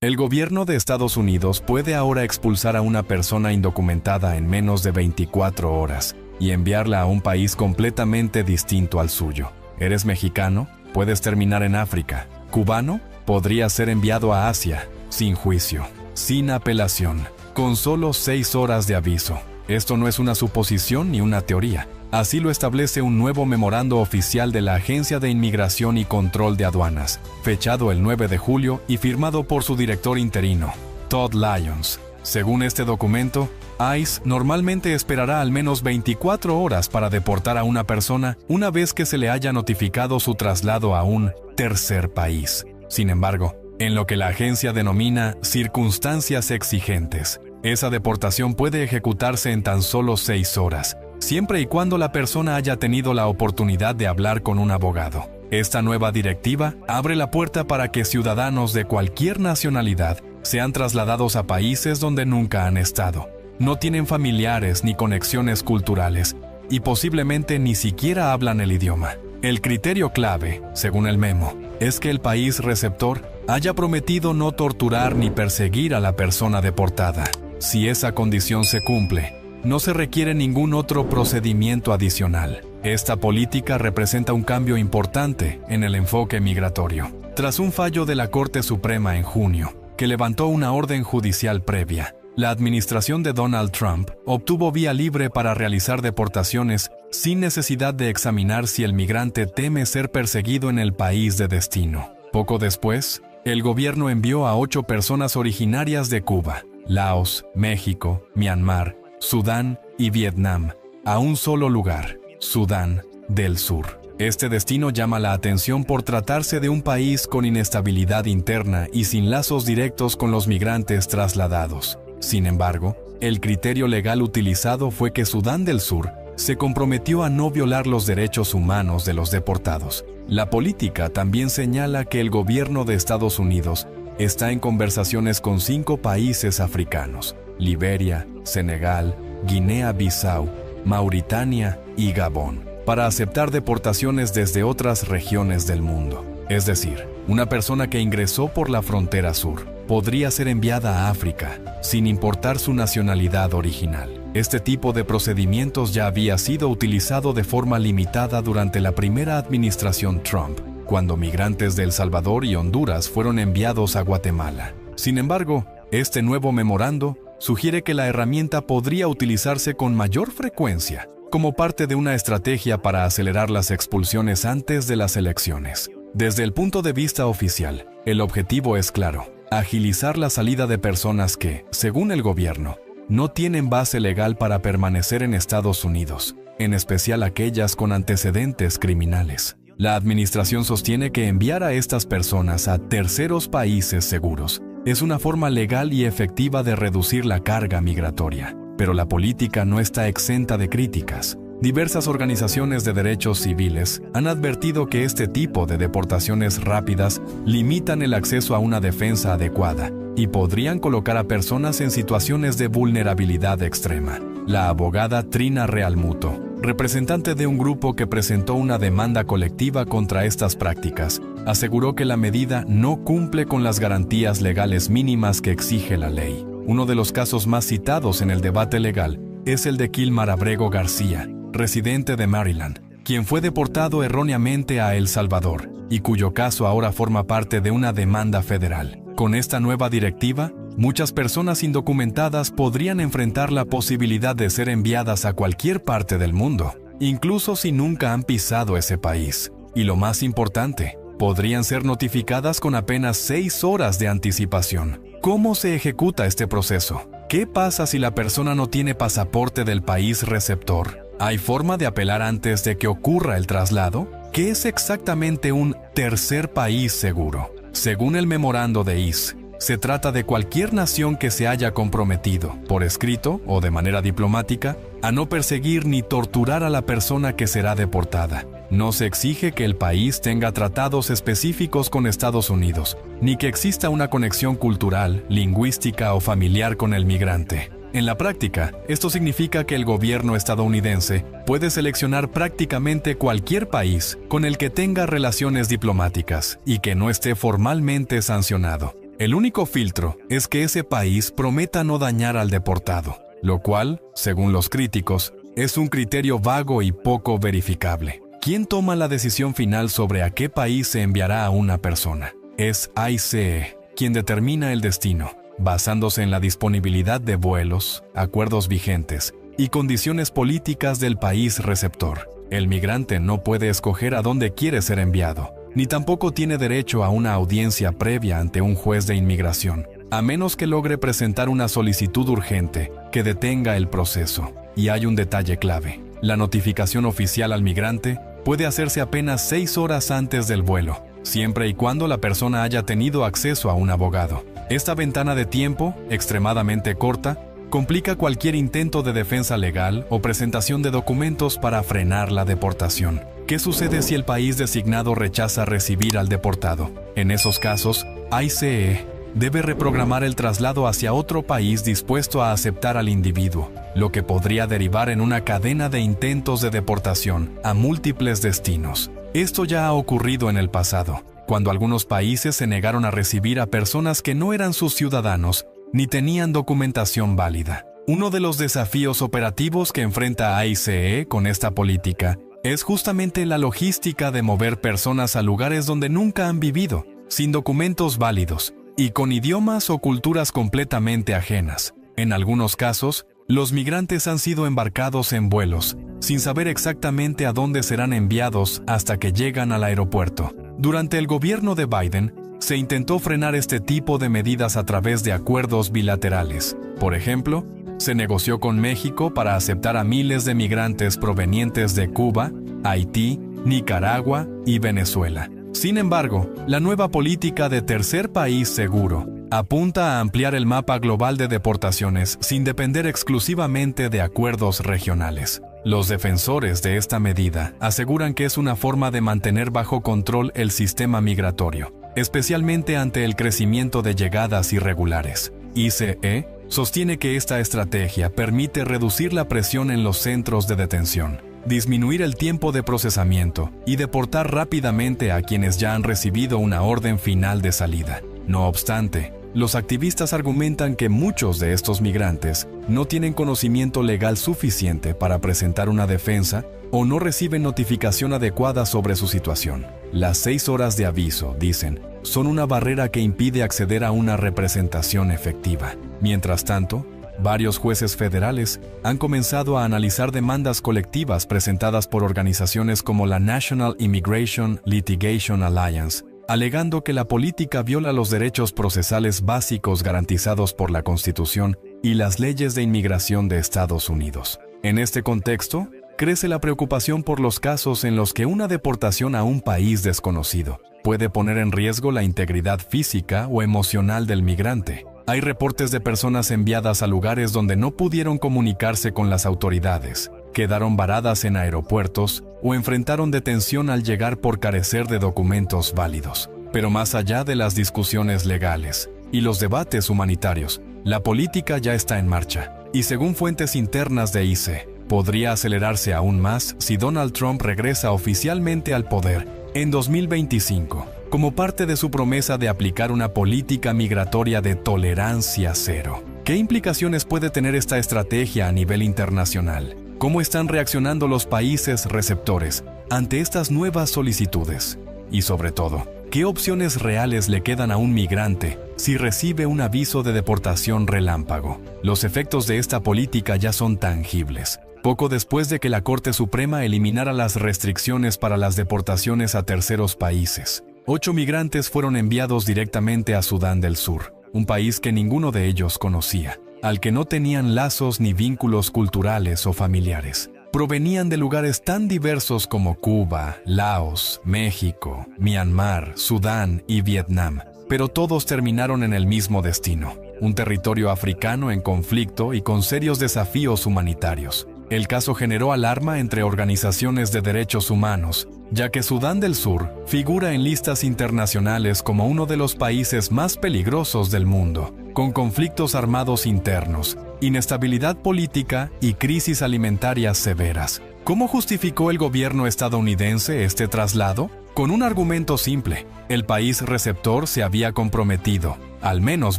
El gobierno de Estados Unidos puede ahora expulsar a una persona indocumentada en menos de 24 horas y enviarla a un país completamente distinto al suyo. ¿Eres mexicano? Puedes terminar en África. ¿Cubano? Podría ser enviado a Asia, sin juicio, sin apelación, con solo 6 horas de aviso. Esto no es una suposición ni una teoría. Así lo establece un nuevo memorando oficial de la Agencia de Inmigración y Control de Aduanas, fechado el 9 de julio y firmado por su director interino, Todd Lyons. Según este documento, ICE normalmente esperará al menos 24 horas para deportar a una persona una vez que se le haya notificado su traslado a un tercer país. Sin embargo, en lo que la agencia denomina circunstancias exigentes, esa deportación puede ejecutarse en tan solo 6 horas, siempre y cuando la persona haya tenido la oportunidad de hablar con un abogado. Esta nueva directiva abre la puerta para que ciudadanos de cualquier nacionalidad sean trasladados a países donde nunca han estado. No tienen familiares ni conexiones culturales y posiblemente ni siquiera hablan el idioma. El criterio clave, según el memo, es que el país receptor haya prometido no torturar ni perseguir a la persona deportada. Si esa condición se cumple, no se requiere ningún otro procedimiento adicional. Esta política representa un cambio importante en el enfoque migratorio. Tras un fallo de la Corte Suprema en junio, que levantó una orden judicial previa, la administración de Donald Trump obtuvo vía libre para realizar deportaciones sin necesidad de examinar si el migrante teme ser perseguido en el país de destino. Poco después, el gobierno envió a 8 personas originarias de Cuba, Laos, México, Myanmar, Sudán y Vietnam a un solo lugar, Sudán del Sur. Este destino llama la atención por tratarse de un país con inestabilidad interna y sin lazos directos con los migrantes trasladados. Sin embargo, el criterio legal utilizado fue que Sudán del Sur se comprometió a no violar los derechos humanos de los deportados. La política también señala que el gobierno de Estados Unidos está en conversaciones con 5 países africanos: Liberia, Senegal, Guinea-Bissau, Mauritania y Gabón, para aceptar deportaciones desde otras regiones del mundo. Es decir, una persona que ingresó por la frontera sur podría ser enviada a África, sin importar su nacionalidad original. Este tipo de procedimientos ya había sido utilizado de forma limitada durante la primera administración Trump, cuando migrantes de El Salvador y Honduras fueron enviados a Guatemala. Sin embargo, este nuevo memorando sugiere que la herramienta podría utilizarse con mayor frecuencia, como parte de una estrategia para acelerar las expulsiones antes de las elecciones. Desde el punto de vista oficial, el objetivo es claro: agilizar la salida de personas que, según el gobierno, no tienen base legal para permanecer en Estados Unidos, en especial aquellas con antecedentes criminales. La administración sostiene que enviar a estas personas a terceros países seguros es una forma legal y efectiva de reducir la carga migratoria, pero la política no está exenta de críticas. Diversas organizaciones de derechos civiles han advertido que este tipo de deportaciones rápidas limitan el acceso a una defensa adecuada y podrían colocar a personas en situaciones de vulnerabilidad extrema. La abogada Trina Realmuto, representante de un grupo que presentó una demanda colectiva contra estas prácticas, aseguró que la medida no cumple con las garantías legales mínimas que exige la ley. Uno de los casos más citados en el debate legal es el de Kilmar Abrego García, residente de Maryland, quien fue deportado erróneamente a El Salvador y cuyo caso ahora forma parte de una demanda federal. Con esta nueva directiva, muchas personas indocumentadas podrían enfrentar la posibilidad de ser enviadas a cualquier parte del mundo, incluso si nunca han pisado ese país. Y lo más importante, podrían ser notificadas con apenas 6 horas de anticipación. ¿Cómo se ejecuta este proceso? ¿Qué pasa si la persona no tiene pasaporte del país receptor? ¿Hay forma de apelar antes de que ocurra el traslado? ¿Qué es exactamente un tercer país seguro? Según el memorando de ICE, se trata de cualquier nación que se haya comprometido, por escrito o de manera diplomática, a no perseguir ni torturar a la persona que será deportada. No se exige que el país tenga tratados específicos con Estados Unidos, ni que exista una conexión cultural, lingüística o familiar con el migrante. En la práctica, esto significa que el gobierno estadounidense puede seleccionar prácticamente cualquier país con el que tenga relaciones diplomáticas y que no esté formalmente sancionado. El único filtro es que ese país prometa no dañar al deportado, lo cual, según los críticos, es un criterio vago y poco verificable. ¿Quién toma la decisión final sobre a qué país se enviará a una persona? Es ICE quien determina el destino, basándose en la disponibilidad de vuelos, acuerdos vigentes y condiciones políticas del país receptor. El migrante no puede escoger a dónde quiere ser enviado, ni tampoco tiene derecho a una audiencia previa ante un juez de inmigración, a menos que logre presentar una solicitud urgente que detenga el proceso. Y hay un detalle clave: la notificación oficial al migrante puede hacerse apenas 6 horas antes del vuelo, siempre y cuando la persona haya tenido acceso a un abogado. Esta ventana de tiempo, extremadamente corta, complica cualquier intento de defensa legal o presentación de documentos para frenar la deportación. ¿Qué sucede si el país designado rechaza recibir al deportado? En esos casos, ICE debe reprogramar el traslado hacia otro país dispuesto a aceptar al individuo, lo que podría derivar en una cadena de intentos de deportación a múltiples destinos. Esto ya ha ocurrido en el pasado, cuando algunos países se negaron a recibir a personas que no eran sus ciudadanos ni tenían documentación válida. Uno de los desafíos operativos que enfrenta ICE con esta política es justamente la logística de mover personas a lugares donde nunca han vivido, sin documentos válidos y con idiomas o culturas completamente ajenas. En algunos casos, los migrantes han sido embarcados en vuelos, sin saber exactamente a dónde serán enviados hasta que llegan al aeropuerto. Durante el gobierno de Biden, se intentó frenar este tipo de medidas a través de acuerdos bilaterales. Por ejemplo, se negoció con México para aceptar a miles de migrantes provenientes de Cuba, Haití, Nicaragua y Venezuela. Sin embargo, la nueva política de tercer país seguro apunta a ampliar el mapa global de deportaciones sin depender exclusivamente de acuerdos regionales. Los defensores de esta medida aseguran que es una forma de mantener bajo control el sistema migratorio, especialmente ante el crecimiento de llegadas irregulares. ICE sostiene que esta estrategia permite reducir la presión en los centros de detención, disminuir el tiempo de procesamiento y deportar rápidamente a quienes ya han recibido una orden final de salida. No obstante, los activistas argumentan que muchos de estos migrantes no tienen conocimiento legal suficiente para presentar una defensa o no reciben notificación adecuada sobre su situación. Las 6 horas de aviso, dicen, son una barrera que impide acceder a una representación efectiva. Mientras tanto, varios jueces federales han comenzado a analizar demandas colectivas presentadas por organizaciones como la National Immigration Litigation Alliance, alegando que la política viola los derechos procesales básicos garantizados por la Constitución y las leyes de inmigración de Estados Unidos. En este contexto, crece la preocupación por los casos en los que una deportación a un país desconocido puede poner en riesgo la integridad física o emocional del migrante. Hay reportes de personas enviadas a lugares donde no pudieron comunicarse con las autoridades, quedaron varadas en aeropuertos o enfrentaron detención al llegar por carecer de documentos válidos. Pero más allá de las discusiones legales y los debates humanitarios, la política ya está en marcha, y según fuentes internas de ICE, podría acelerarse aún más si Donald Trump regresa oficialmente al poder en 2025, como parte de su promesa de aplicar una política migratoria de tolerancia cero. ¿Qué implicaciones puede tener esta estrategia a nivel internacional? ¿Cómo están reaccionando los países receptores ante estas nuevas solicitudes? Y sobre todo, ¿qué opciones reales le quedan a un migrante si recibe un aviso de deportación relámpago? Los efectos de esta política ya son tangibles. Poco después de que la Corte Suprema eliminara las restricciones para las deportaciones a terceros países, 8 migrantes fueron enviados directamente a Sudán del Sur, un país que ninguno de ellos conocía, al que no tenían lazos ni vínculos culturales o familiares. Provenían de lugares tan diversos como Cuba, Laos, México, Myanmar, Sudán y Vietnam, pero todos terminaron en el mismo destino, un territorio africano en conflicto y con serios desafíos humanitarios. El caso generó alarma entre organizaciones de derechos humanos, ya que Sudán del Sur figura en listas internacionales como uno de los países más peligrosos del mundo, con conflictos armados internos, inestabilidad política y crisis alimentarias severas. ¿Cómo justificó el gobierno estadounidense este traslado? Con un argumento simple: el país receptor se había comprometido, al menos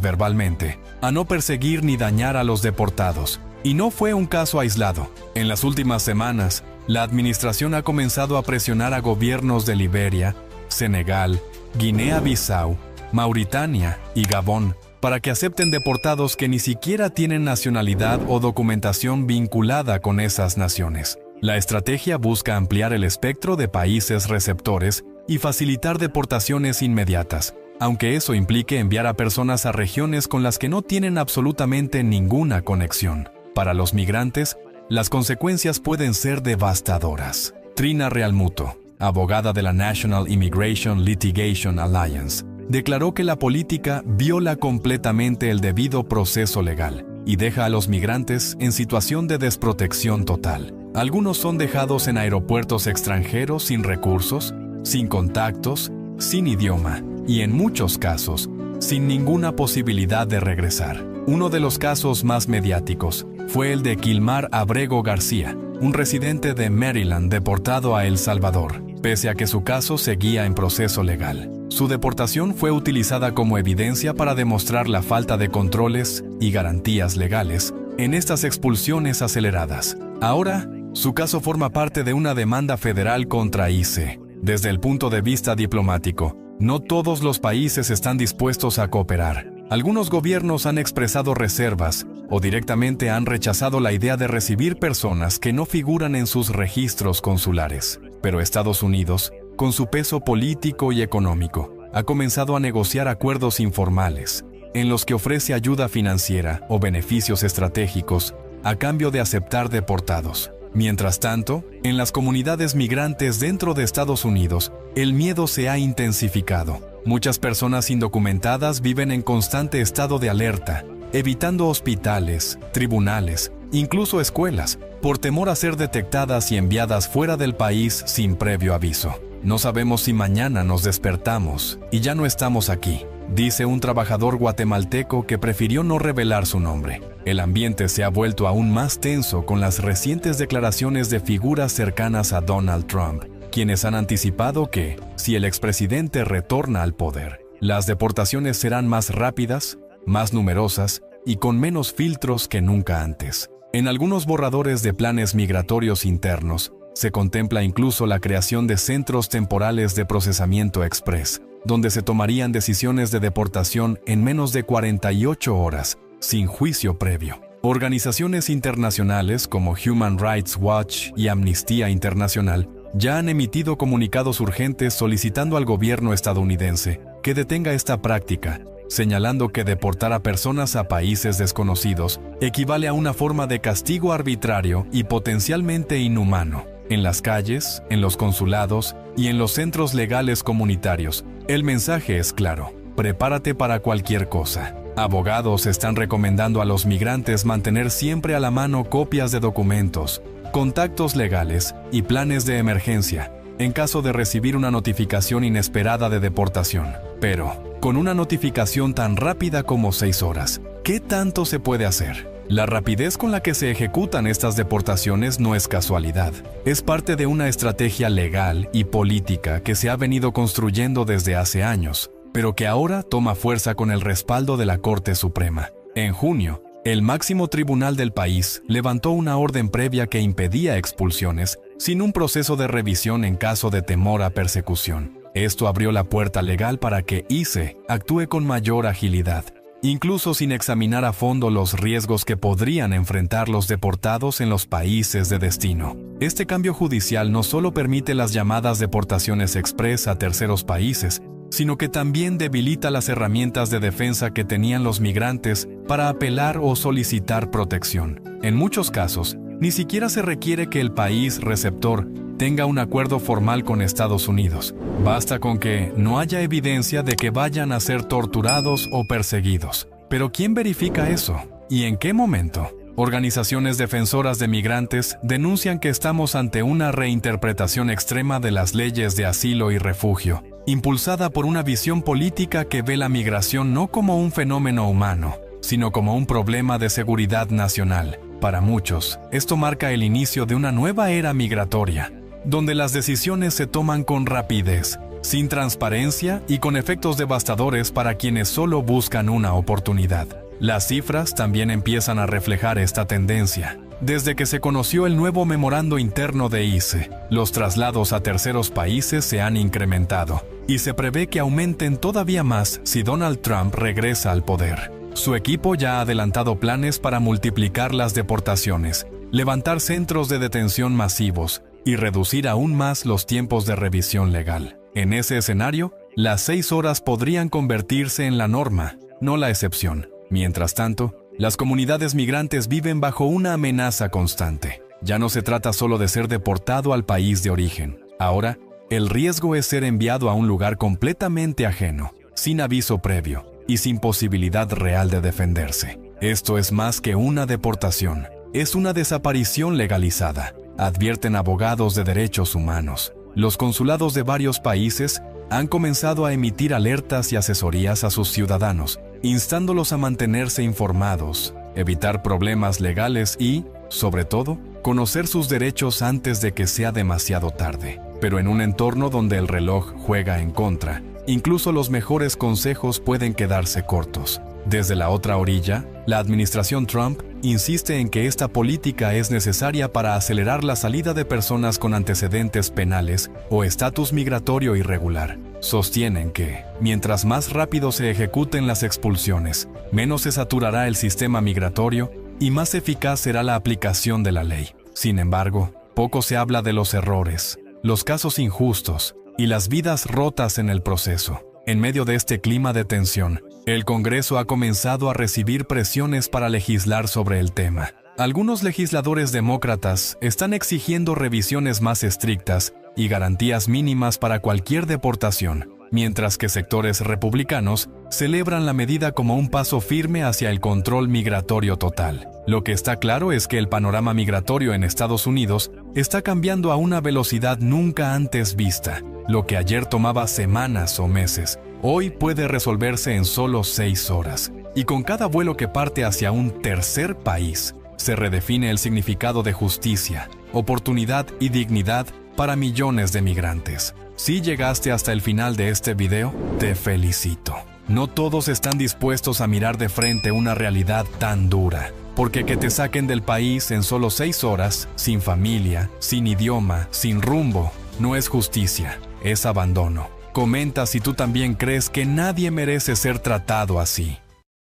verbalmente, a no perseguir ni dañar a los deportados. Y no fue un caso aislado. En las últimas semanas, la administración ha comenzado a presionar a gobiernos de Liberia, Senegal, Guinea-Bissau, Mauritania y Gabón para que acepten deportados que ni siquiera tienen nacionalidad o documentación vinculada con esas naciones. La estrategia busca ampliar el espectro de países receptores y facilitar deportaciones inmediatas, aunque eso implique enviar a personas a regiones con las que no tienen absolutamente ninguna conexión. Para los migrantes, las consecuencias pueden ser devastadoras. Trina Realmuto, abogada de la National Immigration Litigation Alliance, declaró que la política viola completamente el debido proceso legal y deja a los migrantes en situación de desprotección total. Algunos son dejados en aeropuertos extranjeros sin recursos, sin contactos, sin idioma y, en muchos casos, sin ninguna posibilidad de regresar. Uno de los casos más mediáticos fue el de Kilmar Abrego García, un residente de Maryland deportado a El Salvador, pese a que su caso seguía en proceso legal. Su deportación fue utilizada como evidencia para demostrar la falta de controles y garantías legales en estas expulsiones aceleradas. Ahora, su caso forma parte de una demanda federal contra ICE. Desde el punto de vista diplomático, no todos los países están dispuestos a cooperar. Algunos gobiernos han expresado reservas o directamente han rechazado la idea de recibir personas que no figuran en sus registros consulares. Pero Estados Unidos, con su peso político y económico, ha comenzado a negociar acuerdos informales, en los que ofrece ayuda financiera o beneficios estratégicos a cambio de aceptar deportados. Mientras tanto, en las comunidades migrantes dentro de Estados Unidos, el miedo se ha intensificado. Muchas personas indocumentadas viven en constante estado de alerta, evitando hospitales, tribunales, incluso escuelas, por temor a ser detectadas y enviadas fuera del país sin previo aviso. No sabemos si mañana nos despertamos y ya no estamos aquí, dice un trabajador guatemalteco que prefirió no revelar su nombre. El ambiente se ha vuelto aún más tenso con las recientes declaraciones de figuras cercanas a Donald Trump, quienes han anticipado que, si el expresidente retorna al poder, las deportaciones serán más rápidas, más numerosas y con menos filtros que nunca antes. En algunos borradores de planes migratorios internos, se contempla incluso la creación de centros temporales de procesamiento express, donde se tomarían decisiones de deportación en menos de 48 horas, sin juicio previo. Organizaciones internacionales como Human Rights Watch y Amnistía Internacional ya han emitido comunicados urgentes solicitando al gobierno estadounidense que detenga esta práctica, señalando que deportar a personas a países desconocidos equivale a una forma de castigo arbitrario y potencialmente inhumano. En las calles, en los consulados y en los centros legales comunitarios, el mensaje es claro: prepárate para cualquier cosa. Abogados están recomendando a los migrantes mantener siempre a la mano copias de documentos, contactos legales y planes de emergencia, en caso de recibir una notificación inesperada de deportación. Pero, con una notificación tan rápida como 6 horas, ¿qué tanto se puede hacer? La rapidez con la que se ejecutan estas deportaciones no es casualidad. Es parte de una estrategia legal y política que se ha venido construyendo desde hace años, pero que ahora toma fuerza con el respaldo de la Corte Suprema. En junio, el máximo tribunal del país levantó una orden previa que impedía expulsiones sin un proceso de revisión en caso de temor a persecución. Esto abrió la puerta legal para que ICE actúe con mayor agilidad, incluso sin examinar a fondo los riesgos que podrían enfrentar los deportados en los países de destino. Este cambio judicial no solo permite las llamadas deportaciones express a terceros países, sino que también debilita las herramientas de defensa que tenían los migrantes para apelar o solicitar protección. En muchos casos, ni siquiera se requiere que el país receptor tenga un acuerdo formal con Estados Unidos. Basta con que no haya evidencia de que vayan a ser torturados o perseguidos. Pero ¿quién verifica eso? ¿Y en qué momento? Organizaciones defensoras de migrantes denuncian que estamos ante una reinterpretación extrema de las leyes de asilo y refugio, impulsada por una visión política que ve la migración no como un fenómeno humano, sino como un problema de seguridad nacional. Para muchos, esto marca el inicio de una nueva era migratoria, donde las decisiones se toman con rapidez, sin transparencia y con efectos devastadores para quienes solo buscan una oportunidad. Las cifras también empiezan a reflejar esta tendencia. Desde que se conoció el nuevo memorando interno de ICE, los traslados a terceros países se han incrementado y se prevé que aumenten todavía más si Donald Trump regresa al poder. Su equipo ya ha adelantado planes para multiplicar las deportaciones, levantar centros de detención masivos y reducir aún más los tiempos de revisión legal. En ese escenario, las 6 horas podrían convertirse en la norma, no la excepción. Mientras tanto, las comunidades migrantes viven bajo una amenaza constante. Ya no se trata solo de ser deportado al país de origen. Ahora, el riesgo es ser enviado a un lugar completamente ajeno, sin aviso previo y sin posibilidad real de defenderse. Esto es más que una deportación, es una desaparición legalizada, advierten abogados de derechos humanos. Los consulados de varios países han comenzado a emitir alertas y asesorías a sus ciudadanos, instándolos a mantenerse informados, evitar problemas legales y, sobre todo, conocer sus derechos antes de que sea demasiado tarde. Pero en un entorno donde el reloj juega en contra, incluso los mejores consejos pueden quedarse cortos. Desde la otra orilla, la administración Trump insiste en que esta política es necesaria para acelerar la salida de personas con antecedentes penales o estatus migratorio irregular. Sostienen que, mientras más rápido se ejecuten las expulsiones, menos se saturará el sistema migratorio y más eficaz será la aplicación de la ley. Sin embargo, poco se habla de los errores, los casos injustos y las vidas rotas en el proceso. En medio de este clima de tensión, el Congreso ha comenzado a recibir presiones para legislar sobre el tema. Algunos legisladores demócratas están exigiendo revisiones más estrictas y garantías mínimas para cualquier deportación, mientras que sectores republicanos celebran la medida como un paso firme hacia el control migratorio total. Lo que está claro es que el panorama migratorio en Estados Unidos está cambiando a una velocidad nunca antes vista. Lo que ayer tomaba semanas o meses, hoy puede resolverse en solo 6 horas. Y con cada vuelo que parte hacia un tercer país, se redefine el significado de justicia, oportunidad y dignidad para millones de migrantes. Si llegaste hasta el final de este video, te felicito. No todos están dispuestos a mirar de frente una realidad tan dura, porque que te saquen del país en solo 6 horas, sin familia, sin idioma, sin rumbo, no es justicia, es abandono. Comenta si tú también crees que nadie merece ser tratado así.